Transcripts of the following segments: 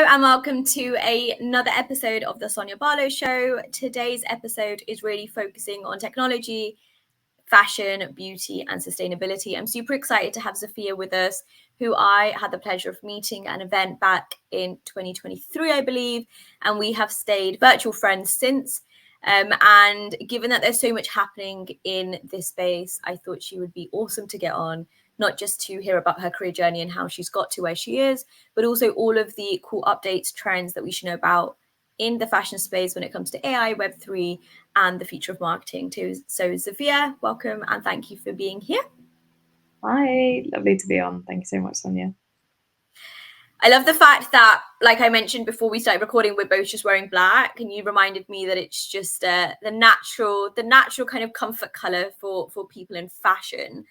and welcome to another episode of the Sonya Barlow Show. Today's episode is really focusing on technology, fashion, beauty, and sustainability. I'm super excited to have Zofia with us, who I had the pleasure of meeting at an event back in 2023, I believe, and we have stayed virtual friends since. And given that there's so much happening in this space, I thought she would be awesome to get on, not just to hear about her career journey and how she's got to where she is, but also all of the cool updates, trends that we should know about in the fashion space when it comes to AI, Web3, and the future of marketing too. So Zofia, welcome and thank you for being here. Hi, lovely to be on. Thank you so much, Sonya. I love the fact that, like I mentioned before we started recording, we're both just wearing black, and you reminded me that it's just the natural kind of comfort color for people in fashion.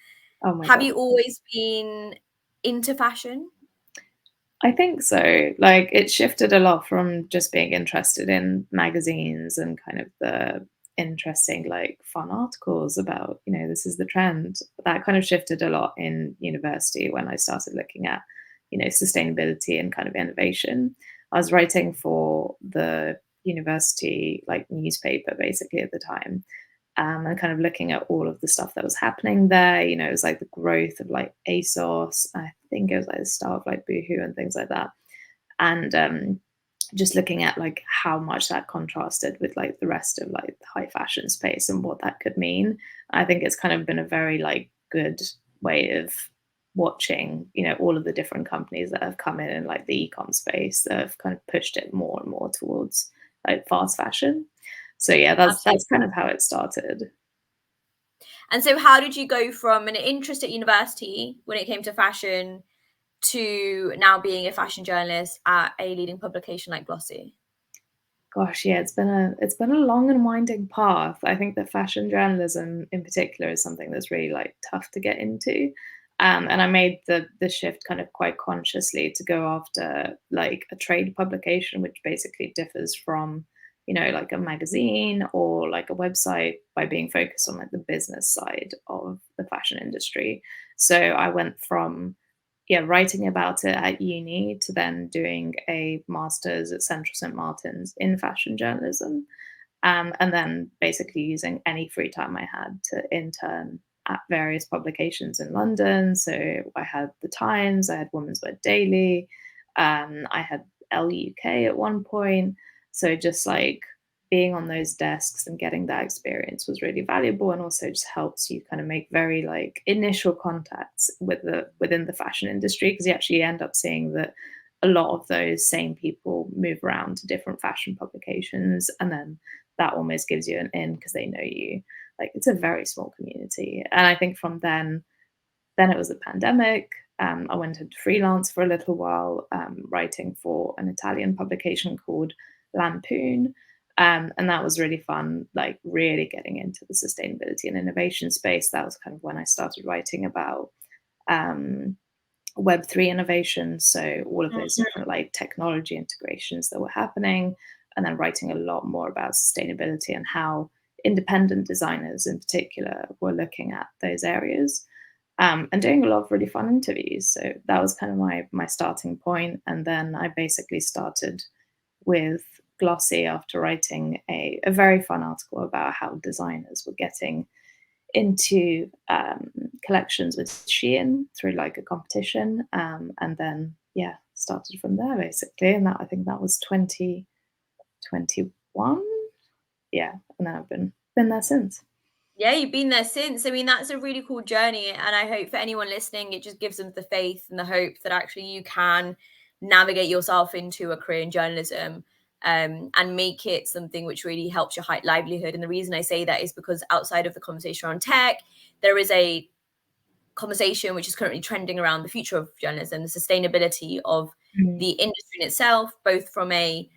Oh my Have God. you always been into fashion? I think so. Like, it shifted a lot from just being interested in magazines and kind of the interesting, like, fun articles about, this is the trend. That kind of shifted a lot in university when I started looking at, sustainability and kind of innovation. I was writing for the university, like, newspaper basically at the time. And kind of looking at all of the stuff that was happening there. It was like the growth of like ASOS. I think it was like the start of like Boohoo and things like that. And just looking at like how much that contrasted with like the rest of like the high fashion space and what that could mean. I think it's kind of been a very like good way of watching, all of the different companies that have come in like the e-com space that have kind of pushed it more and more towards like fast fashion. So yeah, that's kind of how it started. And so how did you go from an interest at university when it came to fashion to now being a fashion journalist at a leading publication like Glossy? Gosh, yeah, it's been a long and winding path. I think that fashion journalism in particular is something that's really like tough to get into. And I made the shift kind of quite consciously to go after like a trade publication, which basically differs from, like a magazine or like a website by being focused on like the business side of the fashion industry. So I went from writing about it at uni to then doing a master's at Central St. Martin's in fashion journalism. And then basically using any free time I had to intern at various publications in London. So I had The Times, I had Women's Wear Daily, I had LUK at one point. So just like being on those desks and getting that experience was really valuable, and also just helps you kind of make very like initial contacts within the fashion industry, because you actually end up seeing that a lot of those same people move around to different fashion publications, and then that almost gives you an in because they know you. Like, it's a very small community. And I think from then it was the pandemic. I went into freelance for a little while, writing for an Italian publication called Lampoon. And that was really fun, like really getting into the sustainability and innovation space. That was kind of when I started writing about Web3 innovation. So all of those different like technology integrations that were happening, and then writing a lot more about sustainability and how independent designers in particular were looking at those areas, and doing a lot of really fun interviews. So that was kind of my starting point. And then I basically started with Glossy after writing a very fun article about how designers were getting into collections with Shein through like a competition, and then started from there basically. And that, I think that was 2021. And then I've been there since. Yeah, you've been there since. I mean, that's a really cool journey, and I hope for anyone listening, it just gives them the faith and the hope that actually you can navigate yourself into a career in journalism, and make it something which really helps your livelihood. And the reason I say that is because outside of the conversation on tech, there is a conversation which is currently trending around the future of journalism, the sustainability of the industry in itself, both from an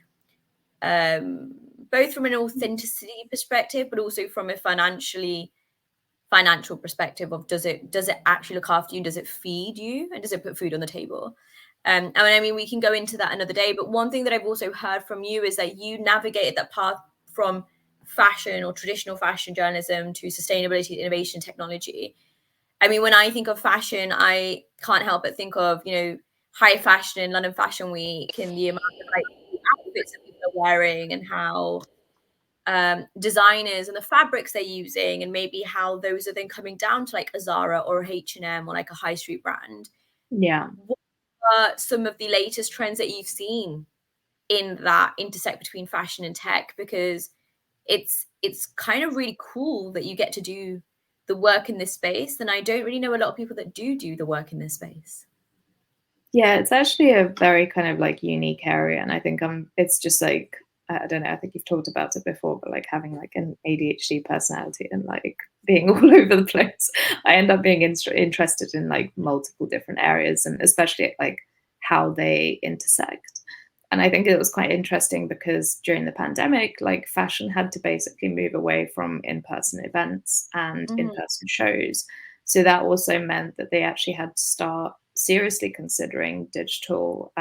authenticity perspective, but also from a financial perspective of does it actually look after you, does it feed you, and does it put food on the table? I mean, we can go into that another day, but one thing that I've also heard from you is that you navigated that path from fashion or traditional fashion journalism to sustainability, innovation, technology. I mean, when I think of fashion, I can't help but think of, high fashion in London Fashion Week and the amount of like outfits that people are wearing and how designers and the fabrics they're using, and maybe how those are then coming down to like a Zara or a H&M or like a high street brand. Yeah. What are some of the latest trends that you've seen in that intersect between fashion and tech? Because it's kind of really cool that you get to do the work in this space, and I don't really know a lot of people that do the work in this space. Yeah, it's actually a very kind of like unique area, and I think it's just like I don't know. I think you've talked about it before, but like having like an ADHD personality and like being all over the place, I end up being interested in like multiple different areas, and especially like how they intersect. And I think it was quite interesting because during the pandemic, like fashion had to basically move away from in-person events and Mhm. in-person shows. So that also meant that they actually had to start seriously considering digital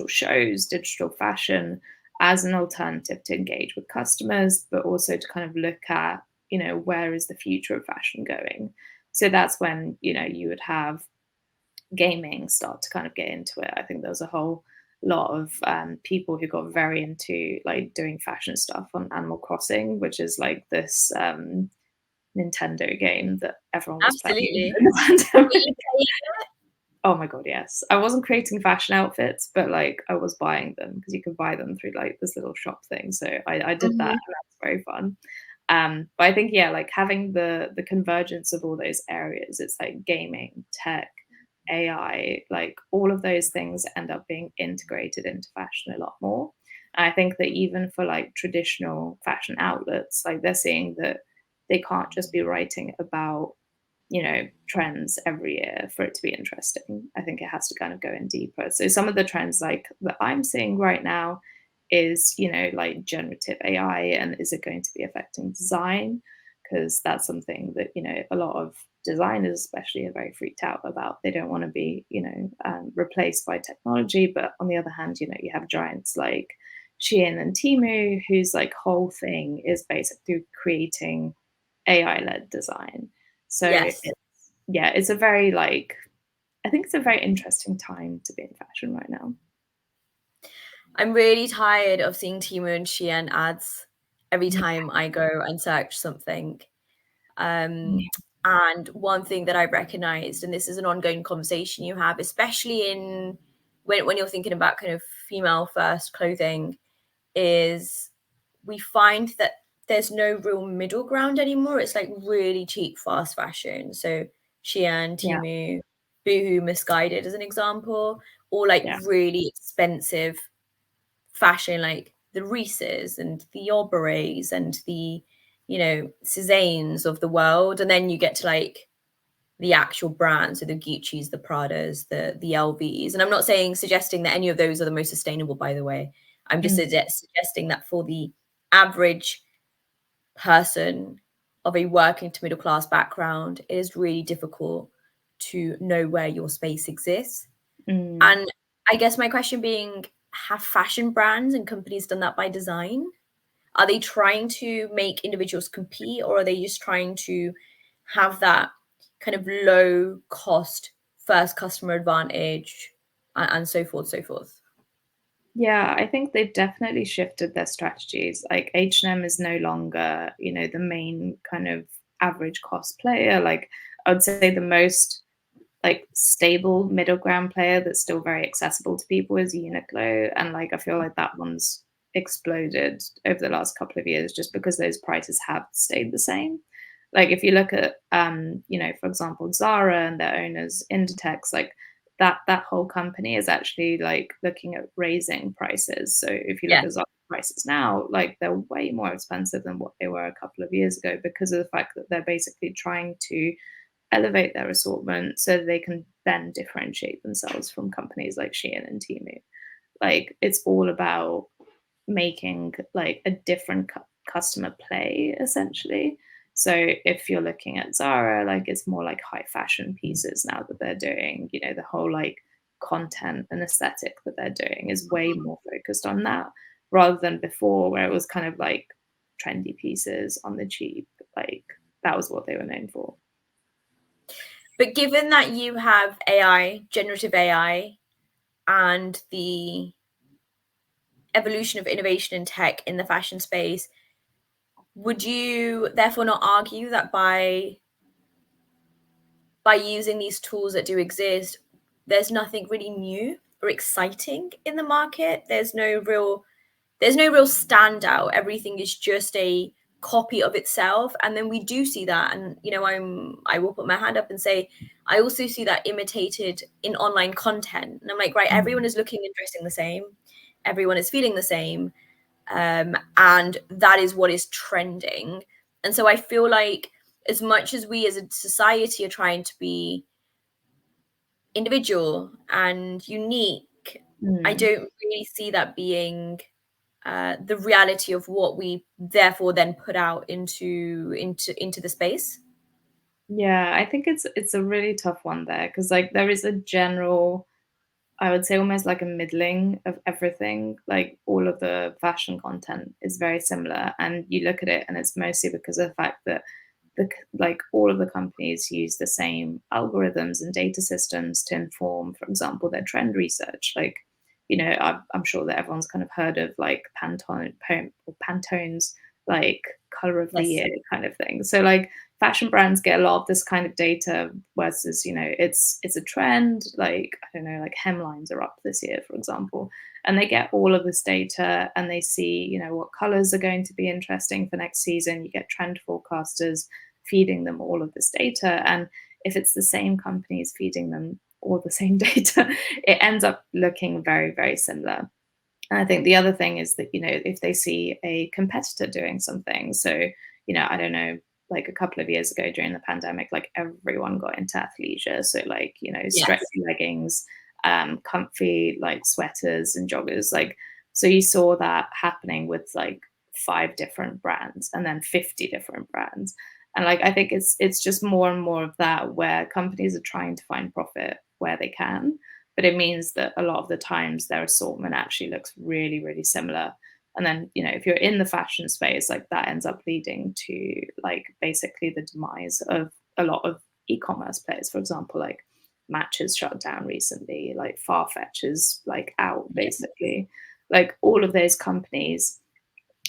shows, digital fashion as an alternative to engage with customers, but also to kind of look at, where is the future of fashion going? So that's when, you would have gaming start to kind of get into it. I think there was a whole lot of people who got very into like doing fashion stuff on Animal Crossing, which is like this Nintendo game that everyone was playing in Absolutely. the Were pandemic. you playing Oh my god, yes. I wasn't creating fashion outfits, but like I was buying them because you could buy them through like this little shop thing. So I it? did that, and that's very fun. But I think yeah, like having the convergence of all those areas, it's like gaming, tech, AI, like all of those things end up being integrated into fashion a lot more. And I think that even for like traditional fashion outlets, like they're seeing that they can't just be writing about trends every year for it to be interesting. I think it has to kind of go in deeper. So some of the trends like that I'm seeing right now is, like generative AI, and is it going to be affecting design? Because that's something that, a lot of designers especially are very freaked out about. They don't want to be, replaced by technology. But on the other hand, you have giants like Shein and Temu, whose like whole thing is basically creating AI-led design. So Yes. it's a very like I think it's a very interesting time to be in fashion right now. I'm really tired of seeing Temu and Shein ads every Yeah, time I go and search something. Um, yeah, and one thing that I've recognized, and this is an ongoing conversation you have, especially in when you're thinking about kind of female first clothing, is we find that there's no real middle ground anymore. It's like really cheap fast fashion. So Shein, yeah, Temu, Boohoo, Misguided as an example, or like yeah, really expensive fashion like the Reese's and the Aubrey's and the, Cézanes of the world. And then you get to like the actual brands, so the Gucci's, the Pradas, the LVs. And I'm not suggesting that any of those are the most sustainable, by the way. I'm just mm, suggesting that for the average person of a working to middle class background, it is really difficult to know where your space exists. mm. And I guess my question being, have fashion brands and companies done that by design? Are they trying to make individuals compete, or are they just trying to have that kind of low cost first customer advantage and so forth, so forth? Yeah, I think they've definitely shifted their strategies. Like H&M is no longer, the main kind of average cost player. Like I would say the most like stable middle ground player that's still very accessible to people is Uniqlo, and like I feel like that one's exploded over the last couple of years just because those prices have stayed the same. Like if you look at for example Zara and their owners Inditex, like that whole company is actually like looking at raising prices. So if you look Yeah. at Zara prices now, like they're way more expensive than what they were a couple of years ago because of the fact that they're basically trying to elevate their assortment so they can then differentiate themselves from companies like Shein and Temu. Like it's all about making like a different customer play essentially. So if you're looking at Zara, like it's more like high fashion pieces now that they're doing, the whole like content and aesthetic that they're doing is way more focused on that rather than before where it was kind of like trendy pieces on the cheap. Like that was what they were known for. But given that you have AI, generative AI, and the evolution of innovation in tech in the fashion space, would you therefore not argue that by using these tools that do exist, there's nothing really new or exciting in the market? There's no real standout. Everything is just a copy of itself. And then we do see that. And, I will put my hand up and say, I also see that imitated in online content. And I'm like, right, everyone is looking and dressing the same. Everyone is feeling the same. And that is what is trending. And so I feel like as much as we as a society are trying to be individual and unique, I don't really see that being the reality of what we therefore then put out into the space. Yeah, I think it's a really tough one there because like there is a general, I would say almost like a middling of everything. Like all of the fashion content is very similar, and you look at it, and it's mostly because of the fact that like all of the companies use the same algorithms and data systems to inform, for example, their trend research. Like, I'm sure that everyone's kind of heard of like Pantone's like color of the Yes. year kind of thing. So like fashion brands get a lot of this kind of data versus, it's a trend. Like, I don't know, like hemlines are up this year, for example, and they get all of this data and they see, what colors are going to be interesting for next season. You get trend forecasters feeding them all of this data, and if it's the same companies feeding them all the same data, it ends up looking very, very similar. And I think the other thing is that, if they see a competitor doing something, so, I don't know, like a couple of years ago during the pandemic, like everyone got into athleisure. So like, Yes. stretchy leggings, comfy like sweaters and joggers. Like, so you saw that happening with like 5 different brands and then 50 different brands. And like, I think it's just more and more of that where companies are trying to find profit where they can, but it means that a lot of the times their assortment actually looks really, really similar. And then, if you're in the fashion space, like that ends up leading to like basically the demise of a lot of e-commerce players. For example, like Matches shut down recently, like Farfetch is like out basically. Like all of those companies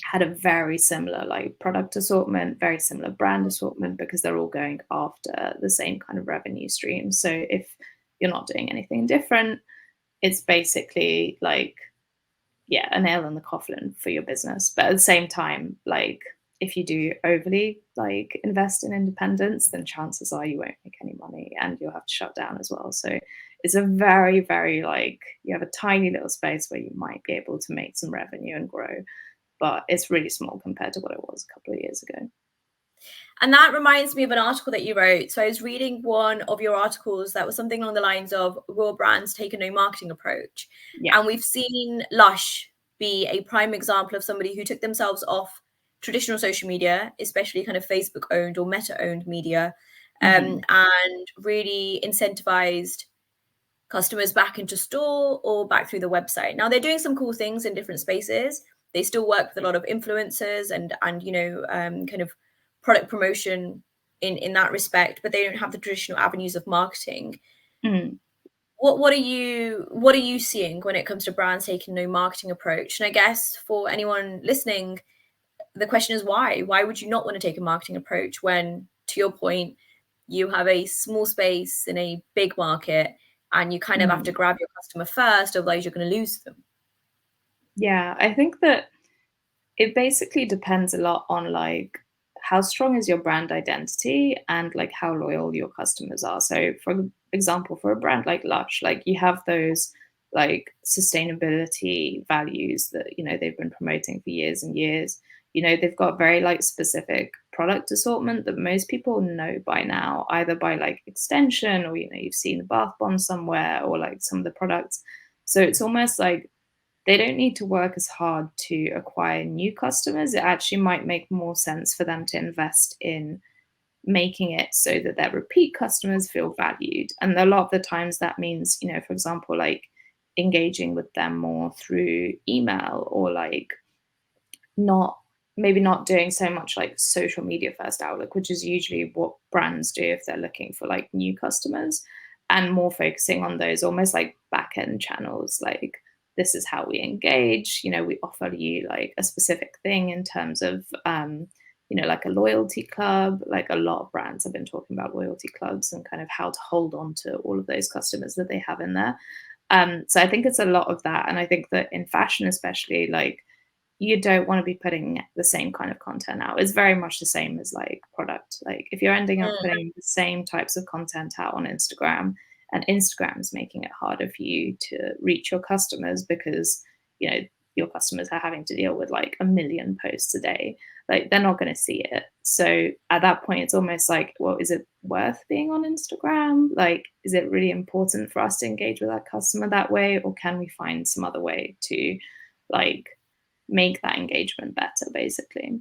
had a very similar like product assortment, very similar brand assortment, because they're all going after the same kind of revenue stream. So if you're not doing anything different, it's basically like, yeah, a nail in the coffin for your business. But at the same time, like if you do overly like invest in independence, then chances are you won't make any money and you'll have to shut down as well. So it's a very, very like, you have a tiny little space where you might be able to make some revenue and grow, but it's really small compared to what it was a couple of years ago. And that reminds me of an article that you wrote. So I was reading one of your articles that was something along the lines of "Will brands take a no marketing approach?" Yeah. And we've seen Lush be a prime example of somebody who took themselves off traditional social media, especially kind of Facebook owned or Meta owned media, and really incentivized customers back into store or back through the website. Now they're doing some cool things in different spaces. They still work with a lot of influencers and kind of product promotion in that respect, but they don't have the traditional avenues of marketing. Mm. What are you seeing when it comes to brands taking no marketing approach? And I guess for anyone listening, the question is why? Why would you not want to take a marketing approach when, to your point, you have a small space in a big market and you kind of have to grab your customer first, otherwise you're going to lose them? Yeah, I think that it basically depends a lot on like how strong is your brand identity and like how loyal your customers are. So for example, for a brand like Lush, like you have those like sustainability values that they've been promoting for years and years. They've got very like specific product assortment that most people know by now, either by like extension or you've seen the bath bomb somewhere or like some of the products. So it's almost like they don't need to work as hard to acquire new customers. It actually might make more sense for them to invest in making it so that their repeat customers feel valued. And a lot of the times that means, for example, like engaging with them more through email or like not maybe not doing so much like social media first outlook, which is usually what brands do if they're looking for like new customers. and more focusing on those almost like back end channels, like this is how we engage. We offer you like a specific thing in terms of like a loyalty club. Like a lot of brands have been talking about loyalty clubs and kind of how to hold on to all of those customers that they have in there. So I think it's a lot of that. And I think that in fashion, especially, like you don't want to be putting the same kind of content out. It's very much the same as like product. Like if you're ending up putting the same types of content out on Instagram, and Instagram's making it harder for you to reach your customers because, your customers are having to deal with like a million posts a day, like they're not going to see it. So at that point, it's almost like, well, is it worth being on Instagram? Like, is it really important for us to engage with our customer that way? Or can we find some other way to like make that engagement better, basically?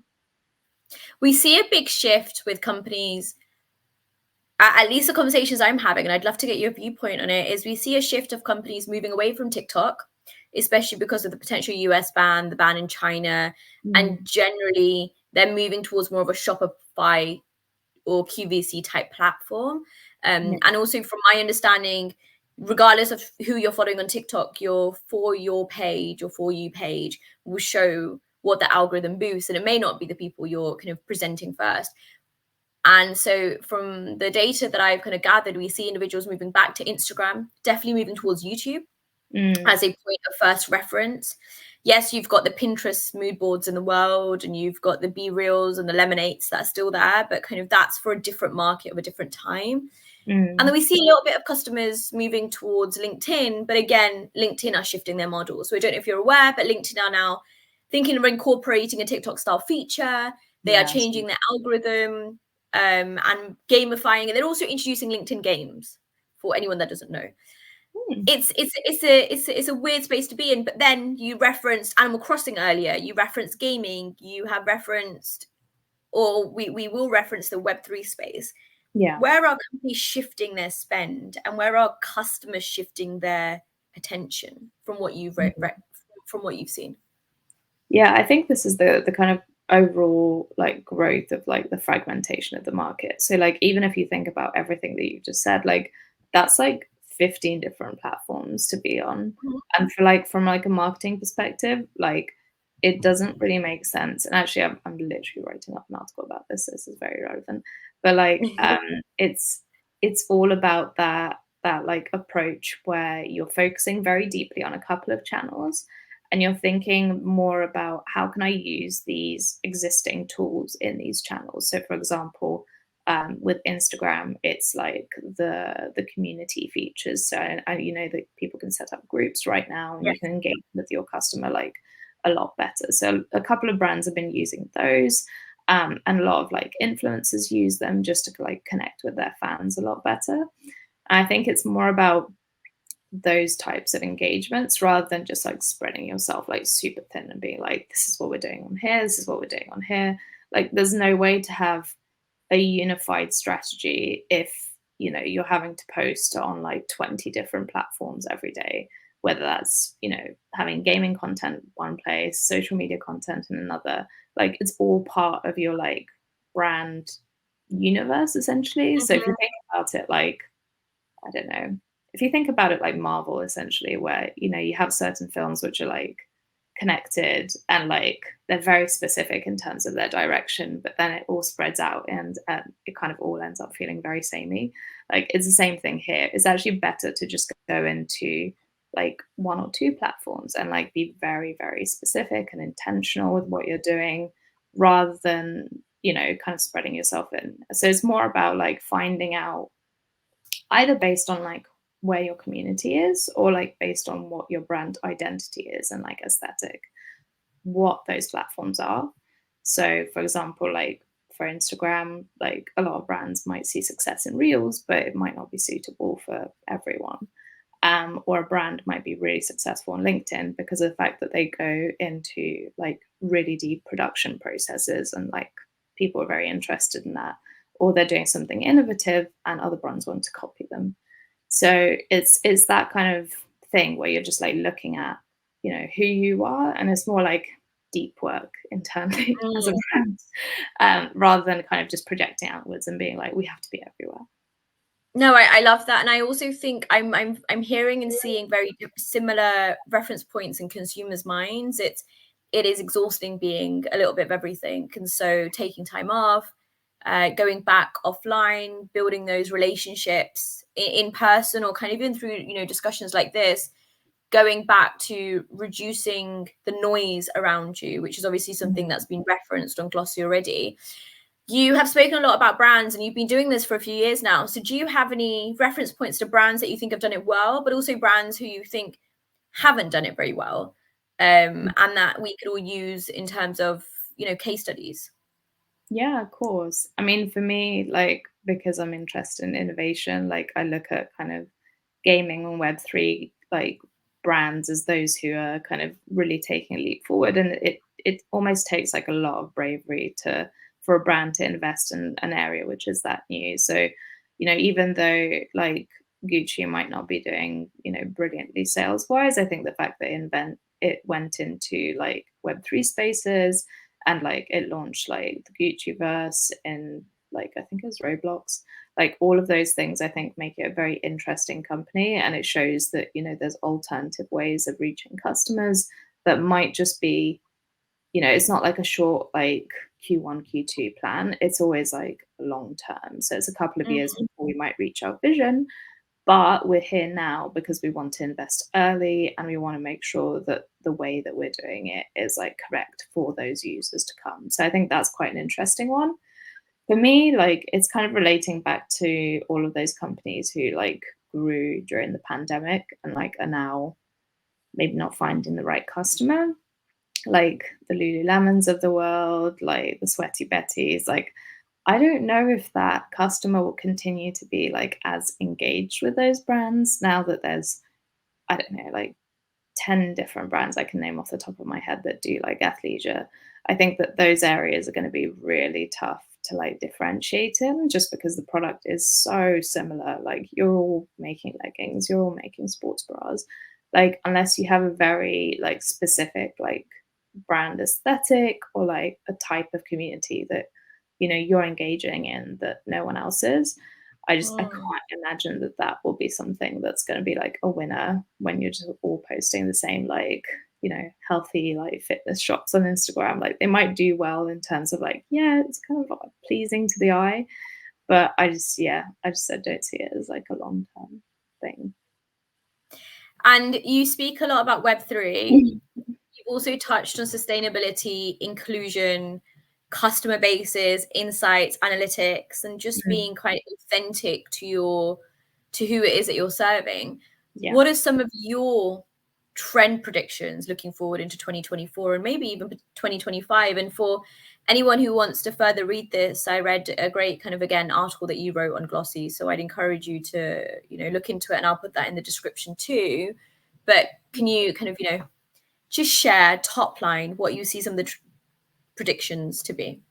We see a big shift with companies, at least the conversations I'm having, and I'd love to get your viewpoint on it, is we see a shift of companies moving away from TikTok, especially because of the potential US ban, the ban in China, and generally they're moving towards more of a Shopify or QVC type platform. And also from my understanding, regardless of who you're following on TikTok, your For Your page or For You page will show what the algorithm boosts, and it may not be the people you're kind of presenting first. And so from the data that I've kind of gathered, we see individuals moving back to Instagram, definitely moving towards YouTube as a point of first reference. Yes, you've got the Pinterest mood boards in the world, and you've got the Be Reals and the Lemonades that are still there, but kind of that's for a different market of a different time. And then we see a little bit of customers moving towards LinkedIn, but again, LinkedIn are shifting their models. So I don't know if you're aware, but LinkedIn are now thinking of incorporating a TikTok style feature. They are changing their algorithm and gamifying, and they're also introducing LinkedIn games for anyone that doesn't know. It's a weird space to be in. But then you referenced Animal Crossing earlier. You referenced gaming. You have referenced, or we will reference the Web3 space. Yeah. Where are companies shifting their spend, and where are customers shifting their attention from what you've from what you've seen? Yeah, I think this is the kind of overall like growth of like the fragmentation of the market. So like even if you think about everything that you just said, like that's like 15 different platforms to be on. And for like from like a marketing perspective, like it doesn't really make sense. And actually I'm literally writing up an article about this. So this is very relevant. But like it's all about that like approach where you're focusing very deeply on a couple of channels, and you're thinking more about how can I use these existing tools in these channels. So for example, with Instagram, it's like the community features. So that people can set up groups right now, and you can engage with your customer like a lot better. So a couple of brands have been using those, and a lot of like influencers use them just to like connect with their fans a lot better. I think it's more about those types of engagements rather than just like spreading yourself like super thin and being like, this is what we're doing on here, this is what we're doing on here. Like there's no way to have a unified strategy if you're having to post on like 20 different platforms every day, whether that's having gaming content one place, social media content in another. Like it's all part of your like brand universe essentially. So if you think about it, like I don't know, if you think about it like Marvel essentially, where you have certain films which are like connected and like they're very specific in terms of their direction, but then it all spreads out and it kind of all ends up feeling very samey. Like it's the same thing here. It's actually better to just go into like one or two platforms and like be very, very specific and intentional with what you're doing rather than kind of spreading yourself in. So it's more about like finding out, either based on like where your community is or like based on what your brand identity is and like aesthetic, what those platforms are. So for example, like for Instagram, like a lot of brands might see success in Reels, but it might not be suitable for everyone. Or a brand might be really successful on LinkedIn because of the fact that they go into like really deep production processes and like people are very interested in that, or they're doing something innovative and other brands want to copy them. So it's that kind of thing where you're just like looking at who you are, and it's more like deep work internally as a brand, rather than kind of just projecting outwards and being like we have to be everywhere. No, I love that, and I also think I'm hearing and seeing very similar reference points in consumers' minds. It is exhausting being a little bit of everything, and so taking time off, going back offline, building those relationships in person, or kind of even through discussions like this, going back to reducing the noise around you, which is obviously something that's been referenced on Glossy already. You have spoken a lot about brands and you've been doing this for a few years now. So do you have any reference points to brands that you think have done it well, but also brands who you think haven't done it very well, and that we could all use in terms of, case studies? Yeah, of course. I mean, for me, like, because I'm interested in innovation, like, I look at kind of gaming and Web3, like, brands as those who are kind of really taking a leap forward. And it almost takes like a lot of bravery to for a brand to invest in an area which is that new. So, even though like Gucci might not be doing, brilliantly sales wise, I think the fact that it went into like Web3 spaces and like it launched like the Gucci verse in like I think it was Roblox. Like all of those things I think make it a very interesting company, and it shows that there's alternative ways of reaching customers that might just be, it's not like a short like Q1 Q2 plan. It's always like long term, so it's a couple of years Mhm. before we might reach our vision, but we're here now because we want to invest early and we want to make sure that the way that we're doing it is like correct for those users to come. So I think that's quite an interesting one. For me, like it's kind of relating back to all of those companies who like grew during the pandemic and like are now maybe not finding the right customer, like the Lululemons of the world, like the Sweaty Betties. Like I don't know if that customer will continue to be like as engaged with those brands now that there's, I don't know, like 10 different brands I can name off the top of my head that do like athleisure. I think that those areas are going to be really tough to like differentiate in just because the product is so similar. Like you're all making leggings, you're all making sports bras. Like unless you have a very like specific like brand aesthetic or like a type of community that you're engaging in that no one else is. I Mm. can't imagine that that will be something that's going to be like a winner when you're just all posting the same like healthy like fitness shots on Instagram. Like they might do well in terms of like it's kind of like pleasing to the eye, but I don't see it as like a long term thing. And you speak a lot about Web3. You've also touched on sustainability, inclusion, customer bases, insights, analytics, and just Mhm. being quite authentic to who it is that you're serving. Yeah. What are some of your trend predictions looking forward into 2024 and maybe even 2025? And for anyone who wants to further read this, I read a great kind of again article that you wrote on Glossy, so I'd encourage you to look into it, and I'll put that in the description too. But can you kind of just share top line what you see some of the predictions to be?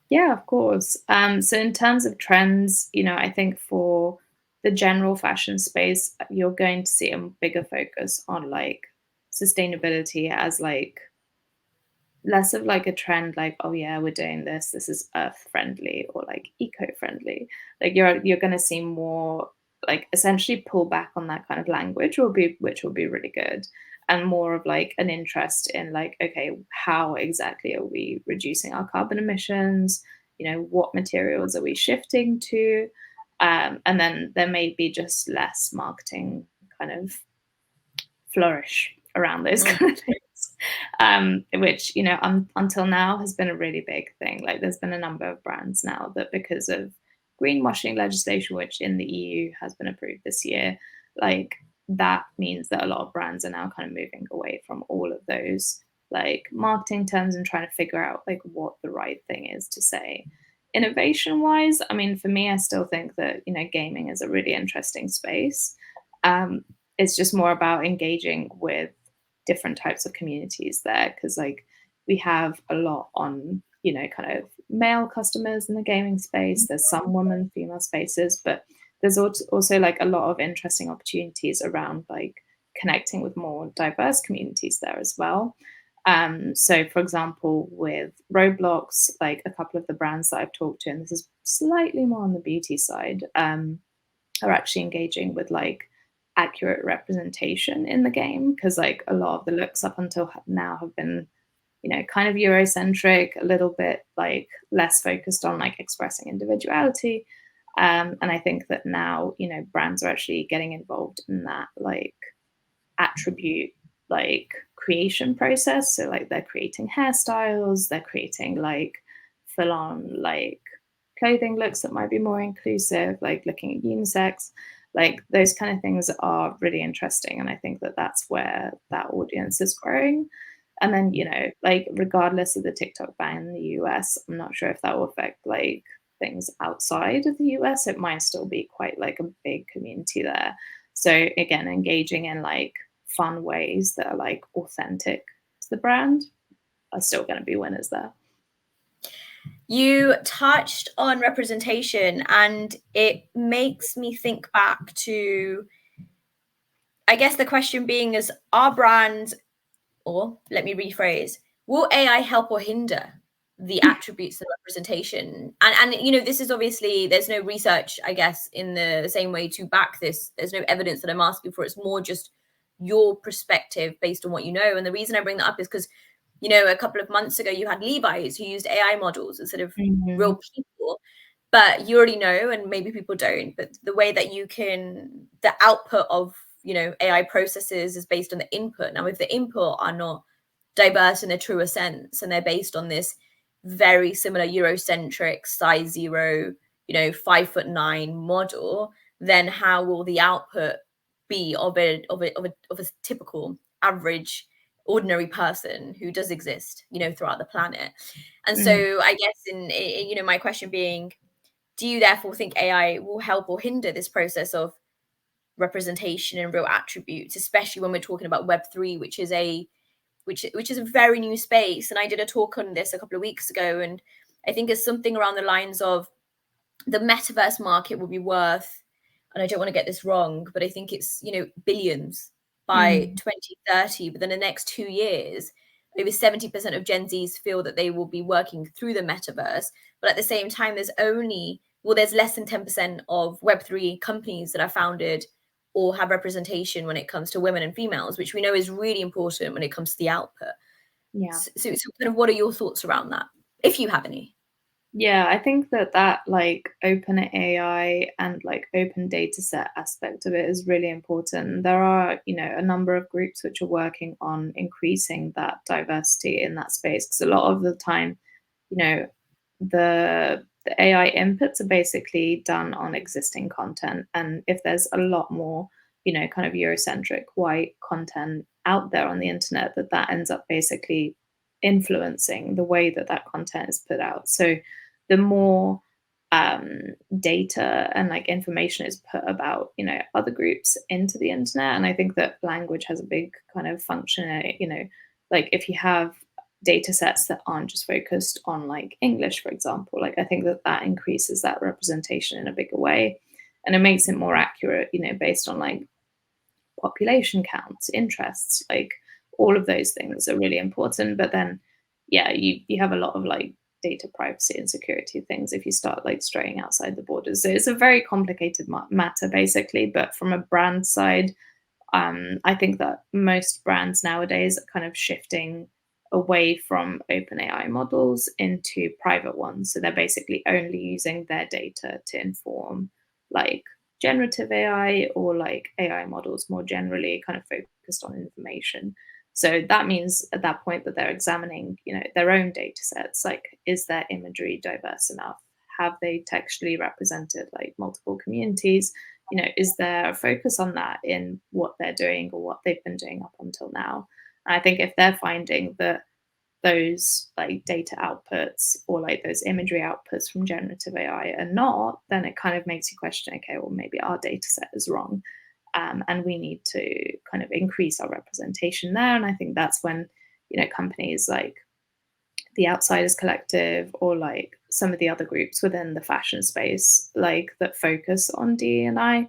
Yeah, of course. So in terms of trends, I think for the general fashion space, you're going to see a bigger focus on like sustainability as like less of like a trend like, oh yeah, we're doing this is earth friendly or like eco friendly. Like you're going to see more like essentially pull back on that kind of language which will be really good, and more of like an interest in like, okay, how exactly are we reducing our carbon emissions, what materials are we shifting to, and then there may be just less marketing kind of flourish around those Mm. kind of things, which until now has been a really big thing. Like there's been a number of brands now that because of greenwashing legislation, which in the EU has been approved this year, like that means that a lot of brands are now kind of moving away from all of those like marketing terms and trying to figure out like what the right thing is to say. Innovation wise, I mean, for me, I still think that gaming is a really interesting space. um, it's just more about engaging with different types of communities there, because like we have a lot on kind of male customers in the gaming space. There's some women female spaces, but there's also like a lot of interesting opportunities around like connecting with more diverse communities there as well. So for example, with Roblox, like a couple of the brands that I've talked to, and this is slightly more on the beauty side, are actually engaging with like accurate representation in the game, because like a lot of the looks up until now have been, you know, kind of Eurocentric, a little bit like less focused on like expressing individuality. And I think that now, you know, brands are actually getting involved in that like attribute like creation process. So like they're creating hairstyles, they're creating like full on like clothing looks that might be more inclusive, like looking at unisex. Like those kind of things are really interesting. And I think that that's where that audience is growing. And then, you know, like regardless of the TikTok ban in the US, I'm not sure if that will affect like things outside of the US. It might still be quite like a big community there. So again, engaging in like fun ways that are like authentic to the brand are still going to be winners there. You touched on representation, and it makes me think back to, I guess the question being is, are brands, or let me rephrase, will AI help or hinder the attributes of representation? And you know, this is obviously, there's no research, I guess, in the same way to back this. There's no evidence that I'm asking for. It's more just your perspective based on what you know. And the reason I bring that up is because, you know, a couple of months ago, you had Levi's who used AI models instead of real people. But you already know, and maybe people don't, but the way that you can, the output of, you know, AI processes is based on the input. Now, if the input are not diverse in a truer sense, and they're based on this very similar Eurocentric size zero, you know, 5'9" model, then how will the output be of a typical average ordinary person who does exist, you know, throughout the planet? And so I guess in, you know, my question being, do you therefore think AI will help or hinder this process of representation and real attributes, especially when we're talking about Web3, which is a very new space? And I did a talk on this a couple of weeks ago, and I think it's something around the lines of the metaverse market will be worth, and I don't want to get this wrong, but I think it's, you know, billions by 2030. But then the next 2 years, over 70% of Gen Zs feel that they will be working through the metaverse. But at the same time, there's less than 10% of Web3 companies that are founded or have representation when it comes to women and females, which we know is really important when it comes to the output. Yeah. So kind of what are your thoughts around that, if you have any? Yeah, I think that like open AI and like open data set aspect of it is really important. There are, you know, a number of groups which are working on increasing that diversity in that space, because a lot of the time, you know, the AI inputs are basically done on existing content. And if there's a lot more, you know, kind of Eurocentric white content out there on the internet, that ends up basically influencing the way that content is put out. So the more data and like information is put about, you know, other groups into the internet, and I think that language has a big kind of function, you know, like if you have data sets that aren't just focused on like English, for example, like I think that increases that representation in a bigger way, and it makes it more accurate, you know, based on like population counts, interests, like all of those things are really important. But then, yeah, you have a lot of like data privacy and security things if you start like straying outside the borders. So it's a very complicated matter, basically. But from a brand side, I think that most brands nowadays are kind of shifting away from open AI models into private ones. So they're basically only using their data to inform like generative AI or like AI models more generally, kind of focused on information. So that means at that point that they're examining, you know, their own data sets, like is their imagery diverse enough? Have they textually represented like multiple communities? You know, is there a focus on that in what they're doing or what they've been doing up until now? And I think if they're finding that those like data outputs or like those imagery outputs from generative AI are not, then it kind of makes you question, okay, well, maybe our data set is wrong. And we need to kind of increase our representation there. And I think that's when, you know, companies like the Outsiders Collective or like some of the other groups within the fashion space, like that focus on DE&I,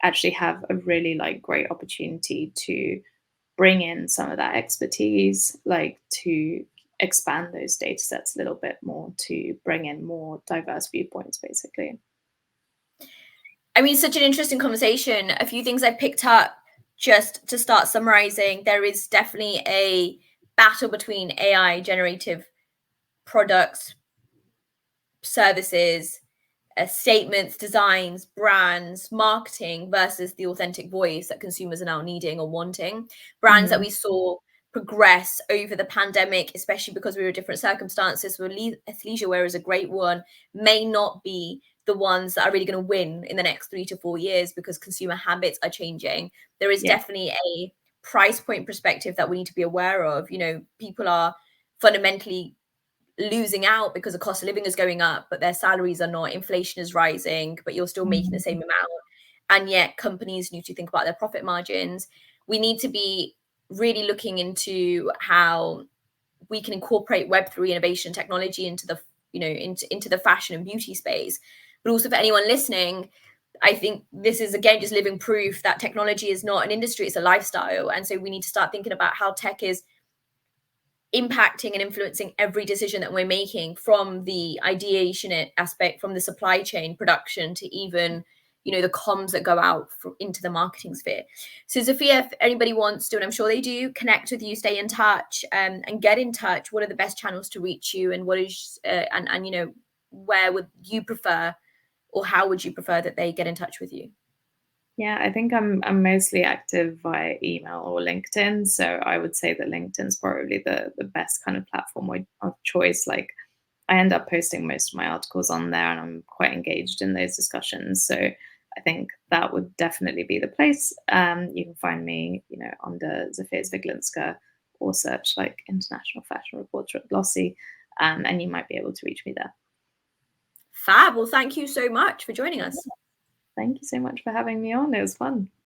actually have a really like great opportunity to bring in some of that expertise, like to expand those data sets a little bit more, to bring in more diverse viewpoints, basically. I mean, such an interesting conversation. A few things I picked up just to start summarizing. There is definitely a battle between AI generative products, services, statements, designs, brands, marketing versus the authentic voice that consumers are now needing or wanting. Brands that we saw progress over the pandemic, especially because we were in different circumstances, where athleisure wear is a great one, may not be the ones that are really going to win in the next 3 to 4 years because consumer habits are changing. There is definitely a price point perspective that we need to be aware of. You know, people are fundamentally losing out because the cost of living is going up, but their salaries are not. Inflation is rising, but you're still making the same amount. And yet companies need to think about their profit margins. We need to be really looking into how we can incorporate Web3 innovation technology into the, you know, into the fashion and beauty space. But also for anyone listening, I think this is again just living proof that technology is not an industry, it's a lifestyle. And so we need to start thinking about how tech is impacting and influencing every decision that we're making, from the ideation aspect, from the supply chain production to even, you know, the comms that go out into the marketing sphere. So Zofia, if anybody wants to, and I'm sure they do, connect with you, stay in touch, and get in touch, what are the best channels to reach you, and what is and you know, where would you prefer, or how would you prefer that they get in touch with you? Yeah, I think I'm mostly active via email or LinkedIn. So I would say that LinkedIn's probably the best kind of platform of choice. Like, I end up posting most of my articles on there, and I'm quite engaged in those discussions. So I think that would definitely be the place. You can find me, you know, under Zofia Zwieglinska, or search like International Fashion Reporter at Glossy, and you might be able to reach me there. Fab. Well, thank you so much for joining us. Thank you so much for having me on. It was fun.